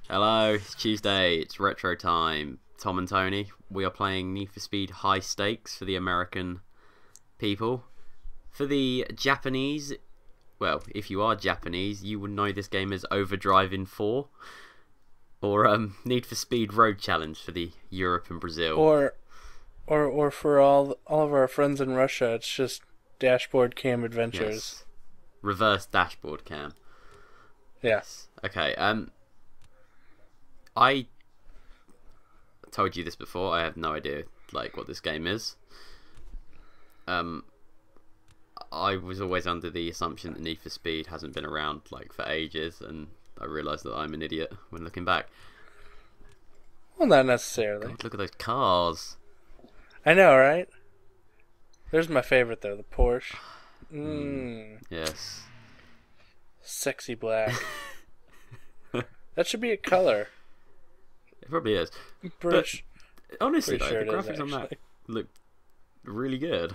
Hello, it's Tuesday, it's retro time. Tom and Tony, we are playing Need for Speed High Stakes for the American people. For the Japanese, well, if you are Japanese, you would know this game as Overdriving 4. Or Need for Speed Road Challenge for the Europe and Brazil. Or for all of our friends in Russia, it's just Dashboard Cam Adventures. Yes. Reverse dashboard cam. Yes. Okay, I told you this before, I have no idea what this game is. I was always under the assumption that Need for Speed hasn't been around for ages, and I realised that I'm an idiot when looking back. Well, not necessarily. God, look at those cars. I know, right? There's my favorite though, the Porsche. Yes. Sexy black. That should be a color. It probably is. British. But honestly, Pretty sure the it is, graphics on that actually. look really good.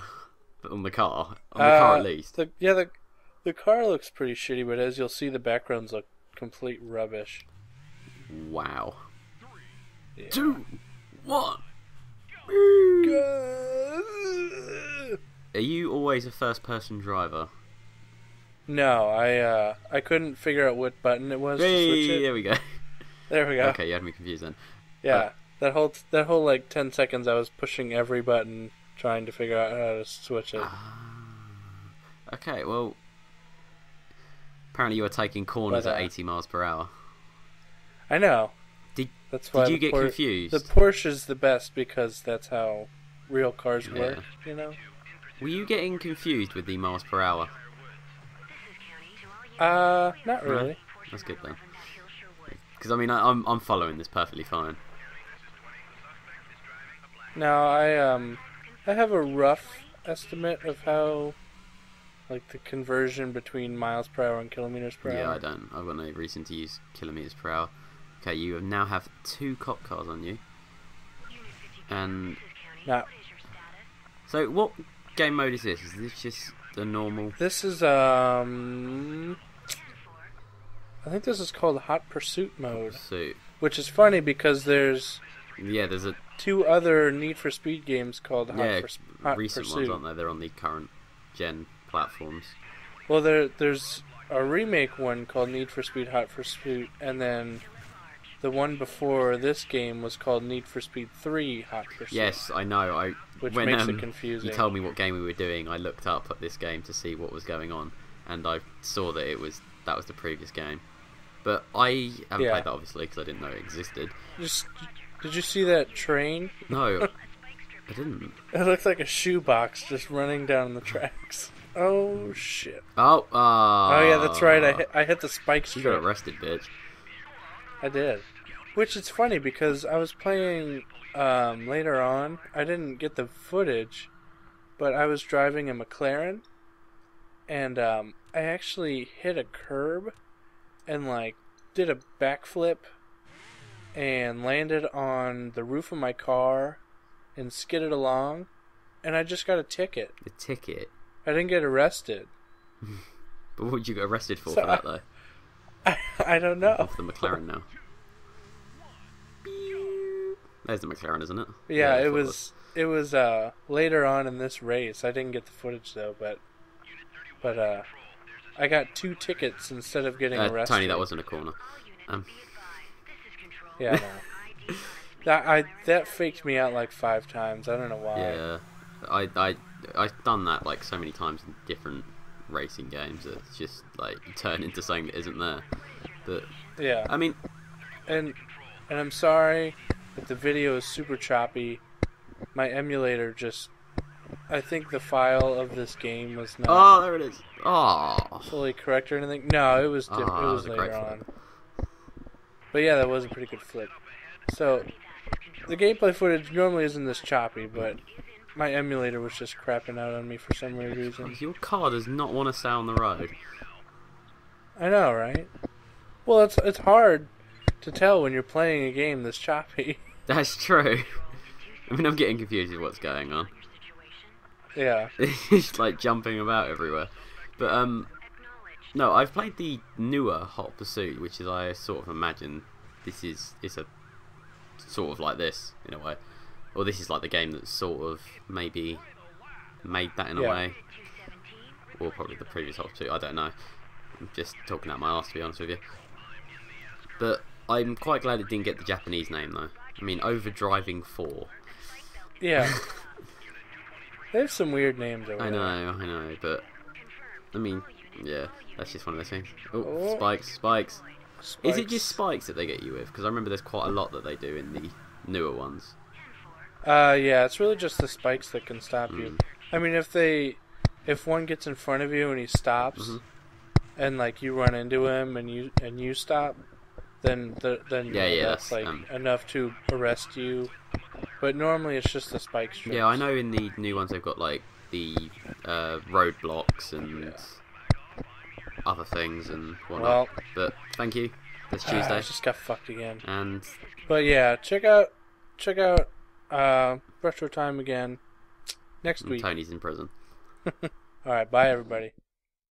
On the car. On the car at least. The car looks pretty shitty, but as you'll see, the backgrounds look complete rubbish. Wow. Yeah. 2, 1. Go! Are you always a first-person driver? No, I couldn't figure out what button it was to switch it. There we go. There we go. Okay, you had me confused then. Yeah, that whole 10 seconds I was pushing every button trying to figure out how to switch it. Okay, well, apparently you were taking corners But, at 80 miles per hour. I know. Did why you the get confused? The Porsche is the best because that's how real cars work, you know? Were you getting confused with the miles per hour? Not really. No? That's good then. Because I mean, I'm following this perfectly fine. Now, I have a rough estimate of how, the conversion between miles per hour and kilometers per Yeah, hour. I don't. I've got no reason to use kilometers per hour. Okay, you now have 2 cop cars on you. And Now, so, what game mode is this? Is this just the normal? this is, I think this is called Hot Pursuit mode, Suit. which is funny because there's Yeah, there's a 2 other Need for Speed games called Hot recent Pursuit. ones, aren't there? They're on the current gen platforms. Well, there's a remake one called Need for Speed Hot Pursuit, and then the one before this game was called Need for Speed 3 Hot Pursuit. Yes, I know. Which when makes it confusing. you told me what game we were doing, I looked up at this game to see what was going on, and I saw that that was the previous game. But I haven't played that obviously because I didn't know it existed. Did you see that train? No, I didn't. It looked like a shoebox just running down the tracks. Oh shit! Oh, Oh yeah, that's right. I hit the spike You strip. got arrested, bitch. I did. Which is funny because I was playing later on. I didn't get the footage, but I was driving a McLaren, and I actually hit a curb and did a backflip and landed on the roof of my car and skidded along, and I just got a ticket. The ticket. I didn't get arrested. But what would you get arrested for So that though? I don't know. Off the McLaren now. There's the McLaren, isn't it? Yeah, I it thought was later on in this race. I didn't get the footage though, but I got 2 tickets instead of getting arrested. Tony, that wasn't a corner. Yeah, no. that faked me out 5 times. I don't know why. Yeah, I've done that so many times in different racing games that it's just you turn into something that isn't there. But Yeah. I mean, And I'm sorry if the video is super choppy. My emulator just, I think the file of this game was oh, not there it is. Oh, fully correct or anything. No, it was Ah, it that was was a great later flip. on. But yeah, that was a pretty good flip. So the gameplay footage normally isn't this choppy, but my emulator was just crapping out on me for some weird reason. your car does not want to stay on the road. I know, right? Well, it's hard to tell when you're playing a game this choppy. That's true. I mean, I'm getting confused with what's going on. Yeah. It's jumping about everywhere. But no, I've played the newer Hot Pursuit, which is I sort of imagine it's a sort of like this in a way, or this is like the game that sort of maybe made that in a way, or probably the previous Hops 2. I don't know. I'm just talking out my arse, to be honest with you. But I'm quite glad it didn't get the Japanese name though. I mean, Overdriving 4. Yeah. They have some weird names over I there. know, but I mean, yeah, that's just one of those things. Oh, Oh. spikes. Is it Spikes. just spikes that they get you with? Because I remember there's quite a lot that they do in the newer ones. Yeah, it's really just the spikes that can stop Mm. you. I mean, if one gets in front of you and he stops, Mhm. and like you run into him and you stop, then that's, that's like enough to arrest you. But normally it's just the spike strips. Yeah, I know in the new ones they've got like the roadblocks and other things and whatnot. Well, But thank you. It's I Tuesday, just got fucked again. and But yeah, check out Retro Time again next week. Tony's in prison. All right, bye everybody.